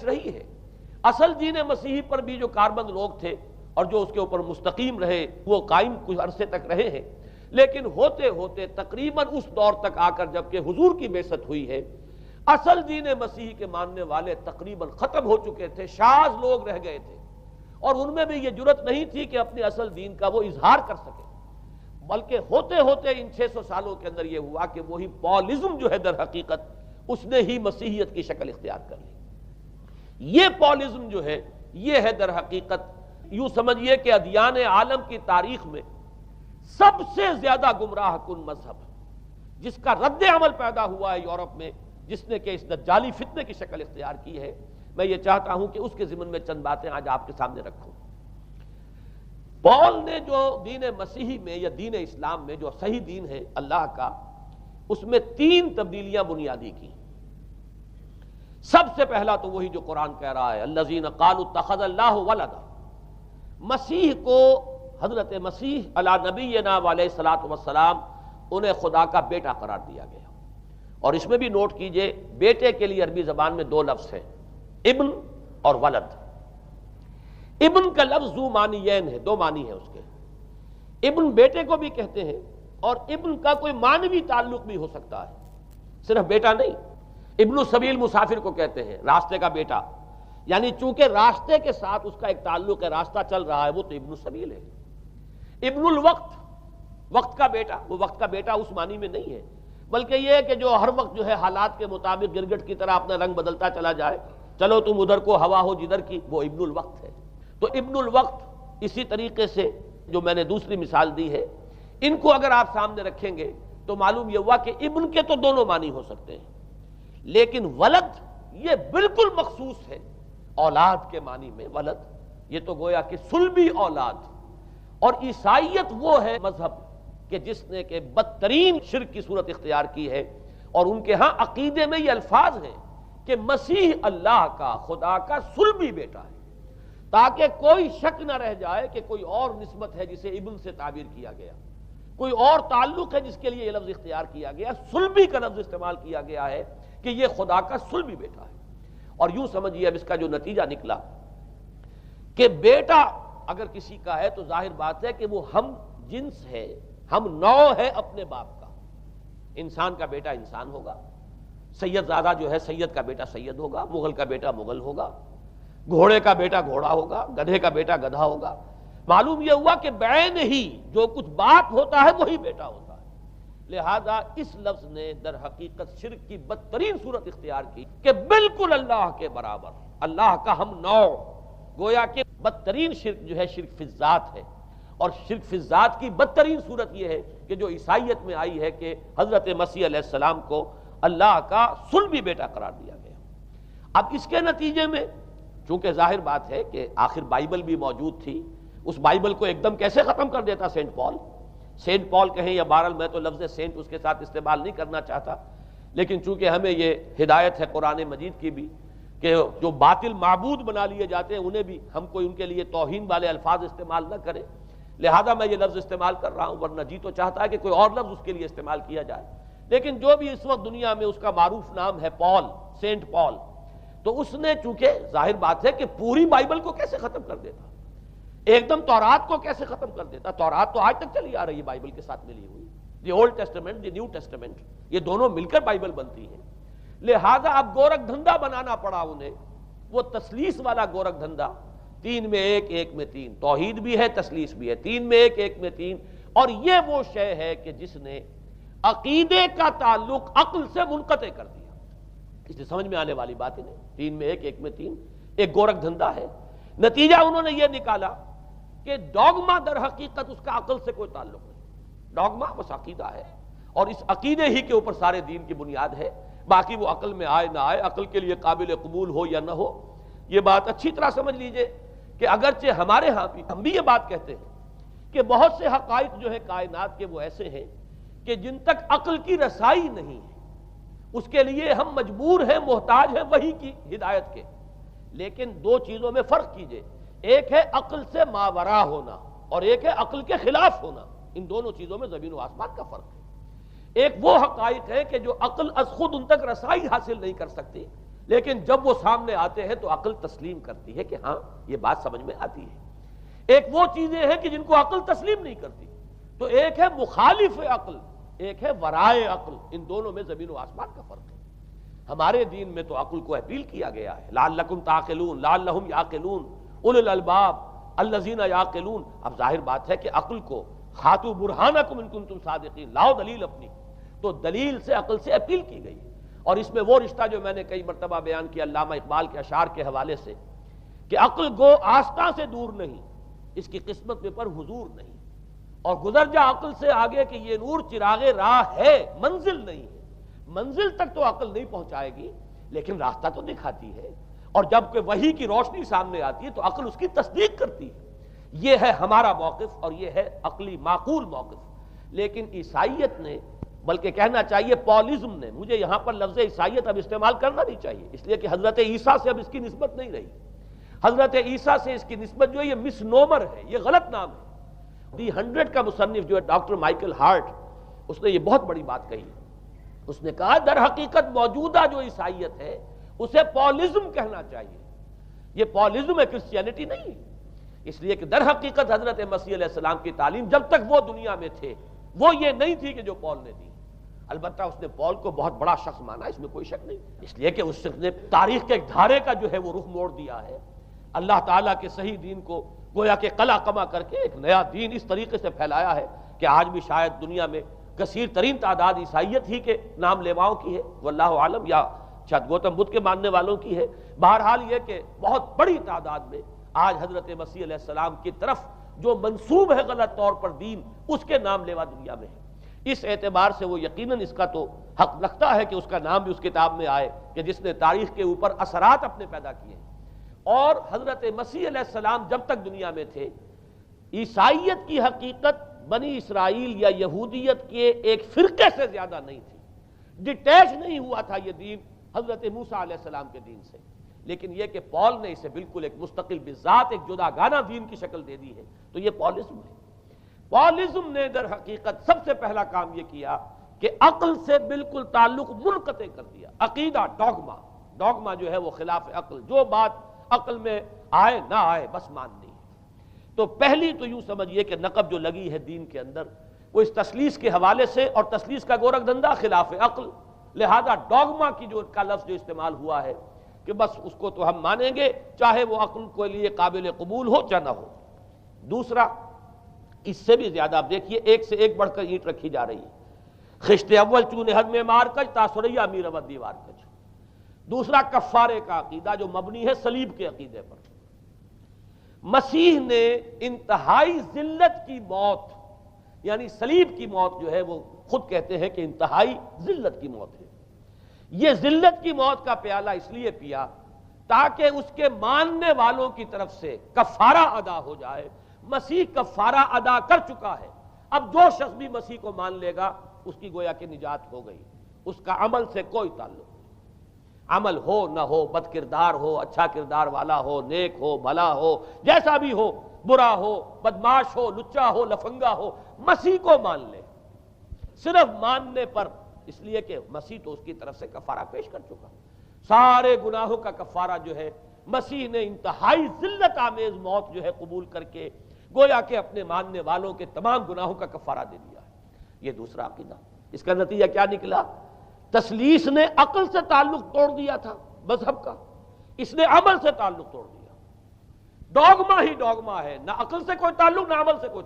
گردش رہی ہے۔ اصل دین مسیحی پر بھی جو کاربند لوگ تھے اور جو اس کے اوپر مستقیم رہے وہ قائم کچھ عرصے تک رہے ہیں، لیکن ہوتے ہوتے تقریباً اس دور تک آ کر جب کہ حضور کی بعثت ہوئی ہے، اصل دین مسیحی کے ماننے والے تقریباً ختم ہو چکے تھے، شاذ لوگ رہ گئے تھے، اور ان میں بھی یہ جرت نہیں تھی کہ اپنے اصل دین کا وہ اظہار کر سکے، بلکہ ہوتے ہوتے ان 600 سالوں کے اندر یہ ہوا کہ وہی پالزم جو ہے در حقیقت اس نے ہی مسیحیت کی شکل اختیار کر لی۔ یہ پالزم جو ہے یہ ہے در حقیقت، یوں سمجھیے کہ ادیان عالم کی تاریخ میں سب سے زیادہ گمراہ کن مذہب، جس کا رد عمل پیدا ہوا ہے یورپ میں، جس نے کہ اس دجالی فتنے کی شکل اختیار کی ہے۔ میں یہ چاہتا ہوں کہ اس کے ضمن میں چند باتیں آج آپ کے سامنے رکھوں۔ پال نے جو دین مسیحی میں یا دین اسلام میں جو صحیح دین ہے اللہ کا، اس میں 3 تبدیلیاں بنیادی کی۔ سب سے پہلا تو وہی جو قرآن کہہ رہا ہے، الذین قالوا اتخذ اللہ ولدا، مسیح کو، حضرت مسیح علی نبینا علیہ الصلوۃ والسلام، انہیں خدا کا بیٹا قرار دیا گیا۔ اور اس میں بھی نوٹ کیجئے، بیٹے کے لیے عربی زبان میں 2 لفظ ہیں، ابن اور ولد۔ ابن کا لفظ ذو معنیین ہے، 2 معنی ہیں اس کے۔ ابن بیٹے کو بھی کہتے ہیں، اور ابن کا کوئی معنوی تعلق بھی ہو سکتا ہے، صرف بیٹا نہیں۔ ابن السبیل مسافر کو کہتے ہیں، راستے کا بیٹا، یعنی چونکہ راستے کے ساتھ اس کا ایک تعلق ہے، راستہ چل رہا ہے، وہ تو ابن السبیل ہے۔ ابن الوقت، وقت کا بیٹا، وہ وقت کا بیٹا اس معنی میں نہیں ہے، بلکہ یہ کہ جو ہر وقت جو ہے حالات کے مطابق گرگٹ کی طرح اپنا رنگ بدلتا چلا جائے، چلو تم ادھر کو ہوا ہو جدھر کی، وہ ابن الوقت ہے۔ تو ابن الوقت اسی طریقے سے جو میں نے دوسری مثال دی ہے، ان کو اگر آپ سامنے رکھیں گے تو معلوم یہ ہوا کہ ابن کے تو دونوں معنی ہو سکتے ہیں، لیکن ولد یہ بالکل مخصوص ہے اولاد کے معنی میں۔ ولد یہ تو گویا کہ صلبی اولاد، اور عیسائیت وہ ہے مذہب کہ جس نے کہ بدترین شرک کی صورت اختیار کی ہے، اور ان کے ہاں عقیدے میں یہ الفاظ ہیں کہ مسیح اللہ کا، خدا کا صلبی بیٹا ہے، تاکہ کوئی شک نہ رہ جائے کہ کوئی اور نسبت ہے جسے ابن سے تعبیر کیا گیا، کوئی اور تعلق ہے جس کے لیے یہ لفظ اختیار کیا گیا، صلبی کا لفظ استعمال کیا گیا ہے کہ یہ خدا کا صلبی بیٹا ہے۔ اور یوں سمجھیے اب اس کا جو نتیجہ نکلا کہ بیٹا اگر کسی کا ہے تو ظاہر بات ہے کہ وہ ہم جنس ہے، ہم نوع ہے اپنے باپ کا۔ انسان کا بیٹا انسان ہوگا، سید زادہ جو ہے سید کا بیٹا سید ہوگا، مغل کا بیٹا مغل ہوگا، گھوڑے کا بیٹا گھوڑا ہوگا، گدھے کا بیٹا گدھا ہوگا۔ معلوم یہ ہوا کہ بعین ہی جو کچھ باپ ہوتا ہے وہی بیٹا ہوتا ہے۔ لہذا اس لفظ نے در حقیقت شرک کی بدترین صورت اختیار کی کہ بالکل اللہ کے برابر، اللہ کا ہم نوع، گویا کہ بدترین شرک جو ہے شرک فی الذات ہے۔ اور شرک فی الذات کی بدترین صورت یہ ہے کہ جو عیسائیت میں آئی ہے کہ حضرت مسیح علیہ السلام کو اللہ کا صلبی بیٹا قرار دیا گیا۔ اب اس کے نتیجے میں چونکہ ظاہر بات ہے کہ آخر بائبل بھی موجود تھی، اس بائبل کو ایک دم کیسے ختم کر دیتا سینٹ پال؟ سینٹ پال کہیں یا بہرحال میں تو لفظ سینٹ اس کے ساتھ استعمال نہیں کرنا چاہتا، لیکن چونکہ ہمیں یہ ہدایت ہے قرآن مجید کی بھی کہ جو باطل معبود بنا لیے جاتے ہیں انہیں بھی ہم کوئی ان کے لیے توہین والے الفاظ استعمال نہ کریں، لہذا میں یہ لفظ استعمال کر رہا ہوں، ورنہ جی تو چاہتا ہے کہ کوئی اور لفظ اس کے لیے استعمال کیا جائے۔ لیکن جو بھی اس وقت دنیا میں اس کا معروف نام ہے پال، سینٹ پال، تو اس نے چونکہ ظاہر بات ہے کہ پوری بائبل کو کیسے ختم کر دیتا، ایک دم تورات کو کیسے ختم کر دیتا؟ تورات تو آج تک چلی آ رہی ہے بائبل کے ساتھ ملی ہوئی، the old testament, the new testament, یہ دونوں مل کر بائبل بنتی ہے۔ لہذا اب گورکھ دھندا بنانا پڑا انہیں، وہ تثلیث والا گورکھ دھندا، 3 میں 1 1 میں 3، توحید بھی ہے تثلیث بھی ہے، 3 میں 1 1 میں 3، اور یہ وہ شے ہے کہ جس نے عقیدے کا تعلق عقل سے منقطع کر دیا۔ اس سے سمجھ میں آنے والی بات ہی نہیں، 3 میں 1 1 میں 3 ایک گورکھ دھندا ہے۔ نتیجہ انہوں نے یہ نکالا کہ ڈوگما در حقیقت اس کا عقل سے کوئی تعلق نہیں، ڈوگما بس عقیدہ ہے، اور اس عقیدے ہی کے اوپر سارے دین کی بنیاد ہے، باقی وہ عقل میں آئے نہ آئے، عقل کے لیے قابل قبول ہو یا نہ ہو۔ یہ بات اچھی طرح سمجھ لیجئے کہ اگرچہ ہمارے ہاں بھی ہم بھی یہ بات کہتے ہیں کہ بہت سے حقائق جو ہے کائنات کے وہ ایسے ہیں کہ جن تک عقل کی رسائی نہیں ہے، اس کے لیے ہم مجبور ہیں، محتاج ہیں وحی کی ہدایت کے، لیکن 2 چیزوں میں فرق کیجئے، ایک ہے عقل سے ماورا ہونا اور ایک ہے عقل کے خلاف ہونا، ان دونوں چیزوں میں زمین و آسمان کا فرق ہے۔ ایک وہ حقائق ہے کہ جو عقل از خود ان تک رسائی حاصل نہیں کر سکتی، لیکن جب وہ سامنے آتے ہیں تو عقل تسلیم کرتی ہے کہ ہاں یہ بات سمجھ میں آتی ہے۔ ایک وہ چیزیں ہیں کہ جن کو عقل تسلیم نہیں کرتی، تو ایک ہے مخالف عقل، ایک ہے ورائے عقل، ان دونوں میں زمین و آسمان کا فرق ہے۔ ہمارے دین میں تو عقل کو اپیل کیا گیا ہے، لعلکم تعقلون، لعلہم یعقلون اولو الالباب الذین یعقلون۔ اب ظاہر بات ہے کہ عقل کو ہاتوا برہانکم ان کنتم صادقین، لاؤ دلیل اپنی، تو دلیل سے عقل سے اپیل کی گئی۔ اور اس میں وہ رشتہ جو میں نے کئی مرتبہ بیان کیا علامہ اقبال کے اشعار کے حوالے سے، کہ عقل گو آستاں سے دور نہیں، اس کی قسمت میں پر حضور نہیں، اور گزر جا عقل سے آگے کہ یہ نور چراغ راہ ہے، منزل نہیں ہے۔ منزل تک تو عقل نہیں پہنچائے گی لیکن راستہ تو دکھاتی ہے، اور جب کہ وحی کی روشنی سامنے آتی ہے تو عقل اس کی تصدیق کرتی ہے۔ یہ ہے ہمارا موقف اور یہ ہے عقلی معقول موقف۔ لیکن عیسائیت نے، بلکہ کہنا چاہیے پالزم نے، مجھے یہاں پر لفظ عیسائیت اب استعمال کرنا نہیں چاہیے اس لیے کہ حضرت عیسیٰ سے اب اس کی نسبت نہیں رہی۔ حضرت عیسیٰ سے اس کی نسبت جو ہے یہ مس نومر ہے، یہ غلط نام ہے۔ دی 100 کا مصنف جو ہے ڈاکٹر مائیکل ہارٹ، اس نے یہ بہت بڑی بات کہی۔ اس نے کہا در حقیقت موجودہ جو عیسائیت ہے اسے پالزم کہنا چاہیے، یہ پالزم ہے، کرسچینٹی نہیں، اس لیے کہ در حقیقت حضرت مسیح علیہ السلام کی تعلیم جب تک وہ دنیا میں تھے وہ یہ نہیں تھی کہ جو پال نے دی۔ البتہ اس نے پال کو بہت بڑا شخص مانا، اس میں کوئی شک نہیں، اس لیے کہ اس نے تاریخ کے ایک دھارے کا جو ہے وہ رخ موڑ دیا ہے، اللہ تعالیٰ کے صحیح دین کو گویا کہ قلع قمع کر کے ایک نیا دین اس طریقے سے پھیلایا ہے کہ آج بھی شاید دنیا میں کثیر ترین تعداد عیسائیت ہی کے نام لیواؤں کی ہے، واللہ عالم، یا شاید گوتم بدھ کے ماننے والوں کی ہے۔ بہرحال یہ کہ بہت بڑی تعداد میں آج حضرت مسیح علیہ السلام کی طرف جو منسوب ہے غلط طور پر دین، اس کے نام لیوا دنیا میں ہے۔ اس اعتبار سے وہ یقیناً اس کا تو حق رکھتا ہے کہ اس کا نام بھی اس کتاب میں آئے کہ جس نے تاریخ کے اوپر اثرات اپنے پیدا کیے ہیں۔ اور حضرت مسیح علیہ السلام جب تک دنیا میں تھے، عیسائیت کی حقیقت بنی اسرائیل یا یہودیت کے ایک فرقے سے زیادہ نہیں تھی، ڈیٹیچ نہیں ہوا تھا یہ دین حضرت موسیٰ علیہ السلام کے دین سے، لیکن یہ کہ پال نے اسے بالکل ایک مستقل بذات ایک جدا گانا دین کی شکل دے دی ہے، تو یہ پالزم ہے۔ پالزم نے در حقیقت سب سے پہلا کام یہ کیا کہ عقل سے بالکل تعلق منقطع کر دیا۔ عقیدہ، ڈوگما، ڈوگما جو ہے وہ خلاف عقل، جو بات عقل میں آئے نہ آئے بس ماننی ہے۔ تو پہلی تو یوں سمجھیے کہ نقب جو لگی ہے دین کے اندر وہ اس تسلیس کے حوالے سے، اور تسلیس کا گورکھ دھندا خلاف عقل، لہذا ڈوگما کی جو کا لفظ جو استعمال ہوا ہے کہ بس اس کو تو ہم مانیں گے چاہے وہ عقل کے لیے قابل قبول ہو چاہے نہ ہو۔ دوسرا، اس سے بھی زیادہ آپ دیکھیے ایک سے ایک بڑھ کر اینٹ رکھی جا رہی ہے۔ خشت اول چونے حد میں مار کج تاثریا میر ود دیوار کج۔ دوسرا کفارے کا عقیدہ جو مبنی ہے صلیب کے عقیدے پر۔ مسیح نے انتہائی ذلت کی موت، یعنی صلیب کی موت جو ہے وہ خود کہتے ہیں کہ انتہائی ذلت کی موت ہے۔ یہ ذلت کی موت کا پیالہ اس لیے پیا تاکہ اس کے ماننے والوں کی طرف سے کفارہ ادا ہو جائے۔ مسیح کفارہ ادا کر چکا ہے، اب جو شخص بھی مسیح کو مان لے گا اس کی گویا کہ نجات ہو گئی، اس کا عمل سے کوئی تعلق نہیں۔ عمل ہو نہ ہو، بد کردار ہو، اچھا کردار والا ہو، نیک ہو، بھلا ہو، جیسا بھی ہو، برا ہو، بدماش ہو، لچا ہو، لفنگا ہو، مسیح کو مان لے، صرف ماننے پر، اس لیے کہ مسیح تو اس کی طرف سے کفارہ پیش کر چکا۔ سارے گناہوں کا کفارہ جو ہے مسیح نے انتہائی ذلت آمیز موت جو ہے قبول کر کے گویا کہ اپنے ماننے والوں کے تمام گناہوں کا کفارہ دے دیا ہے۔ یہ دوسرا عقیدہ۔ اس کا نتیجہ کیا نکلا؟ تسلیس نے عقل سے تعلق توڑ دیا تھا مذہب کا، اس نے عمل سے تعلق توڑ دیا۔ ڈوگما ہی ڈوگما ہے، نہ عقل سے کوئی تعلق نہ عمل سے کوئی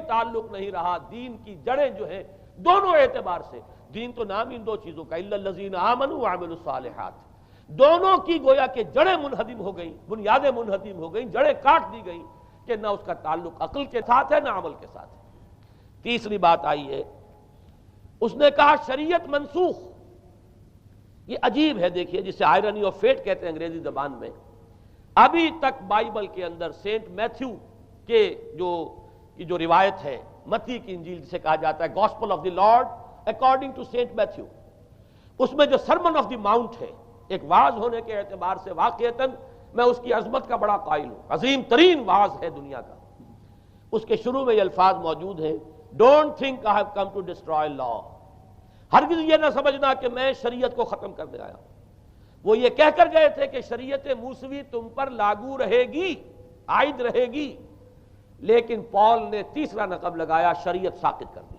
تعلق نہیں رہا۔ دین کی جڑیں جو ہیں دونوں اعتبار سے، دین تو نام ان دو چیزوں کا الا الذین آمنوا وعملوا الصالحات، دونوں کی گویا کہ جڑیں منہدم ہو گئیں، بنیادیں منہدم ہو گئیں، جڑیں کاٹ دی گئیں کہ نہ اس کا تعلق عقل کے ساتھ ہے نہ عمل کے ساتھ ہے۔ تیسری بات آئی ہے، اس نے کہا شریعت منسوخ۔ یہ عجیب ہے، دیکھیے جسے آئرنی آف فیٹ کہتے ہیں انگریزی زبان میں۔ ابھی تک بائبل کے اندر سینٹ میتھیو کے جو روایت ہے، متی کی انجیل جسے کہا جاتا ہے gospel of the lord according to saint Matthew, اس میں جو سرمن آف دی ماؤنٹ ہے، ایک واعظ ہونے کے اعتبار سے واقعتاً میں اس کی عظمت کا بڑا قائل ہوں، عظیم ترین واعظ ہے دنیا کا۔ اس کے شروع میں یہ الفاظ موجود ہیں، don't think I have come to destroy law, ہرگز یہ نہ سمجھنا کہ میں شریعت کو ختم کرنے آیا ہوں، وہ یہ کہہ کر گئے تھے کہ شریعت موسوی تم پر لاگو رہے گی، عائد رہے گی، لیکن پال نے تیسرا نقب لگایا، شریعت ساقط کر دی۔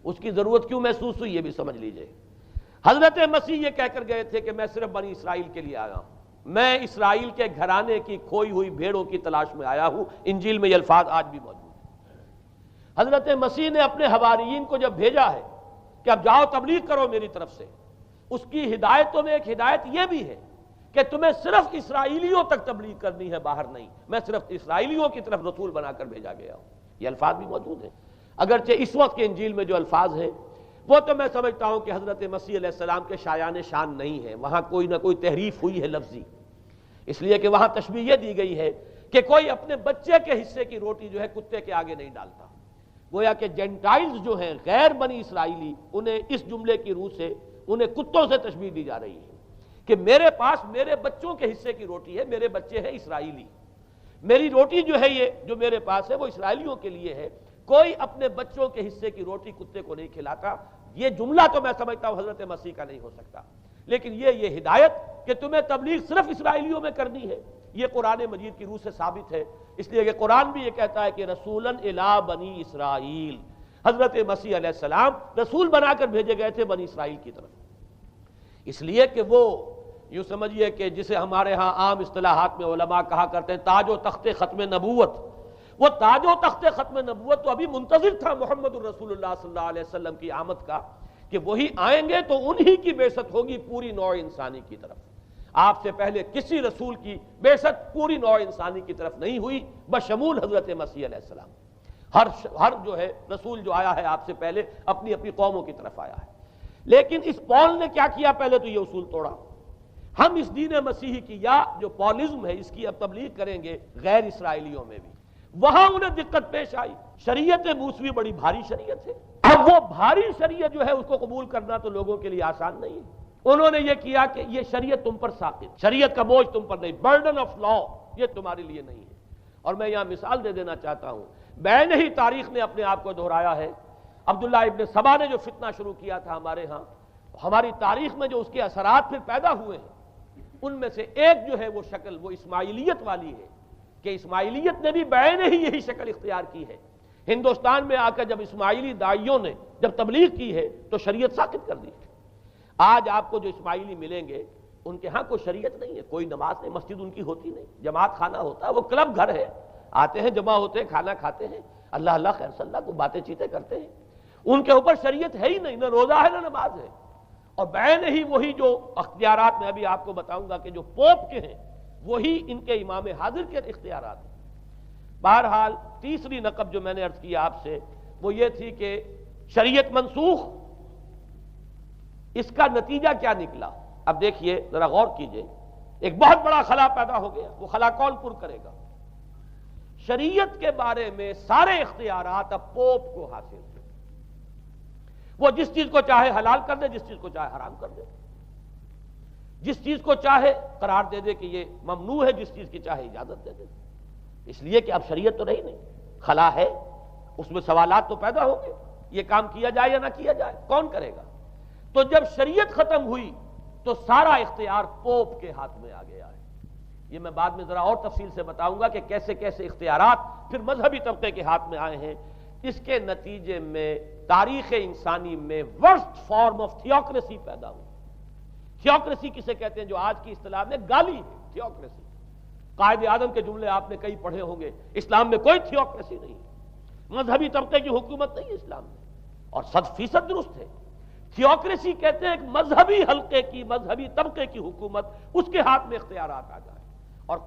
اس کی ضرورت کیوں محسوس ہوئی یہ بھی سمجھ لیجئے۔ حضرت مسیح یہ کہہ کر گئے تھے کہ میں صرف بنی اسرائیل کے لیے آیا ہوں، میں اسرائیل کے گھرانے کی کھوئی ہوئی بھیڑوں کی تلاش میں آیا ہوں۔ انجیل میں یہ الفاظ آج بھی موجود ہیں۔ حضرت مسیح نے اپنے حواریین کو جب بھیجا ہے کہ اب جاؤ تبلیغ کرو میری طرف سے، اس کی ہدایتوں میں ایک ہدایت یہ بھی ہے کہ تمہیں صرف اسرائیلیوں تک تبلیغ کرنی ہے، باہر نہیں، میں صرف اسرائیلیوں کی طرف رسول بنا کر بھیجا گیا ہوں۔ یہ الفاظ بھی موجود ہیں، اگرچہ اس وقت کے انجیل میں جو الفاظ ہیں وہ تو میں سمجھتا ہوں کہ حضرت مسیح علیہ السلام کے شایان شان نہیں ہے، وہاں کوئی نہ کوئی تحریف ہوئی ہے لفظی، اس لیے کہ وہاں تشبیہ یہ دی گئی ہے کہ کوئی اپنے بچے کے حصے کی روٹی جو ہے کتے کے آگے نہیں ڈالتا۔ گویا کہ جینٹائلز جو ہیں، غیر بنی اسرائیلی، انہیں اس جملے کی روح سے انہیں کتوں سے تشبیہ دی جا رہی ہے کہ میرے پاس میرے بچوں کے حصے کی روٹی ہے، میرے بچے ہیں اسرائیلی، میری روٹی جو ہے یہ جو میرے پاس ہے وہ اسرائیلیوں کے لیے ہے، کوئی اپنے بچوں کے حصے کی روٹی کتے کو نہیں کھلاتا۔ یہ جملہ تو میں سمجھتا ہوں حضرت مسیح کا نہیں ہو سکتا، لیکن یہ ہدایت کہ تمہیں تبلیغ صرف اسرائیلیوں میں کرنی ہے، یہ قرآن مجید کی روح سے ثابت ہے، اس لیے کہ قرآن بھی یہ کہتا ہے کہ رسولاً الی بنی اسرائیل، حضرت مسیح علیہ السلام رسول بنا کر بھیجے گئے تھے بنی اسرائیل کی طرف، اس لیے کہ وہ یوں سمجھیے کہ جسے ہمارے ہاں عام اصطلاحات میں علماء کہا کرتے ہیں تاج و تخت ختم نبوت، وہ تاج و تخت ختم نبوت تو ابھی منتظر تھا محمد الرسول اللہ صلی اللہ علیہ وسلم کی آمد کا، کہ وہی آئیں گے تو انہی کی بعثت ہوگی پوری نوع انسانی کی طرف۔ آپ سے پہلے کسی رسول کی بعثت پوری نوع انسانی کی طرف نہیں ہوئی بشمول حضرت مسیح علیہ السلام۔ ہر جو ہے رسول جو آیا ہے آپ سے پہلے اپنی اپنی قوموں کی طرف آیا ہے، لیکن اس پال نے کیا کیا؟ پہلے تو یہ اصول توڑا، ہم اس دین مسیحی کی یا جو پالزم ہے اس کی اب تبلیغ کریں گے غیر اسرائیلیوں میں بھی۔ وہاں انہیں دقت پیش آئی، شریعت موسوی بڑی بھاری شریعت ہے، اب وہ بھاری شریعت جو ہے اس کو قبول کرنا تو لوگوں کے لیے آسان نہیں ہے۔ انہوں نے یہ کیا کہ یہ شریعت تم پر ساقط، شریعت کا بوجھ تم پر نہیں، برڈن آف لا یہ تمہارے لیے نہیں ہے۔ اور میں یہاں مثال دے دینا چاہتا ہوں، بین ہی تاریخ نے اپنے آپ کو دہرایا ہے۔ عبداللہ ابن سبا نے جو فتنہ شروع کیا تھا ہمارے ہاں، ہماری تاریخ میں جو اس کے اثرات پھر پیدا ہوئے ہیں، ان میں سے ایک جو ہے وہ شکل وہ اسماعیلیت والی ہے، کہ اسماعیلیت نے بھی بین ہی یہی شکل اختیار کی ہے۔ ہندوستان میں آ کر جب اسماعیلی داعیوں نے جب تبلیغ کی ہے تو شریعت ساقط کر دی۔ آج آپ کو جو اسماعیلی ملیں گے ان کے ہاں کوئی شریعت نہیں ہے، کوئی نماز نہیں، مسجد ان کی ہوتی نہیں، جماعت خانہ ہوتا ہے، وہ کلب گھر ہے، آتے ہیں جمع ہوتے ہیں، کھانا کھاتے ہیں، اللہ اللہ خیر صلی اللہ کو باتیں چیتیں کرتے ہیں، ان کے اوپر شریعت ہے ہی نہیں، نہ روزہ ہے نہ نماز ہے۔ اور بین ہی وہی جو اختیارات میں ابھی آپ کو بتاؤں گا کہ جو پوپ کے ہیں وہی ان کے امام حاضر کے اختیارات ہیں۔ بہرحال تیسری نقب جو میں نے عرض کیا آپ سے وہ یہ تھی کہ شریعت منسوخ، اس کا نتیجہ کیا نکلا؟ اب دیکھیے ذرا غور کیجئے، ایک بہت بڑا خلا پیدا ہو گیا، وہ خلا کون پر کرے گا؟ شریعت کے بارے میں سارے اختیارات اب پوپ کو حاصل تھے، وہ جس چیز کو چاہے حلال کر دے، جس چیز کو چاہے حرام کر دے، جس چیز کو چاہے قرار دے دے کہ یہ ممنوع ہے، جس چیز کی چاہے اجازت دے دے، اس لیے کہ اب شریعت تو رہی نہیں، خلا ہے، اس میں سوالات تو پیدا ہوں گے، یہ کام کیا جائے یا نہ کیا جائے، کون کرے گا؟ تو جب شریعت ختم ہوئی تو سارا اختیار پوپ کے ہاتھ میں آ گیا ہے۔ یہ میں بعد میں ذرا اور تفصیل سے بتاؤں گا کہ کیسے کیسے اختیارات پھر مذہبی طبقے کے ہاتھ میں آئے ہیں۔ اس کے نتیجے میں تاریخ انسانی میں ورسٹ فارم آف تھیوکریسی پیدا ہوئی۔ تھیوکریسی کسے کہتے ہیں؟ جو آج کی اصطلاح میں گالی ہے، تھیوکریسی۔ قائد اعظم کے جملے آپ نے کئی پڑھے ہوں گے، اسلام میں کوئی تھیوکریسی نہیں، مذہبی طبقے کی حکومت نہیں ہے اسلام میں، اور 100% درست ہے۔ تھیوکریسی کہتے ہیں ایک مذہبی حلقے کی، مذہبی طبقے کی حکومت، اس کے ہاتھ میں اختیارات آ جائے۔ اور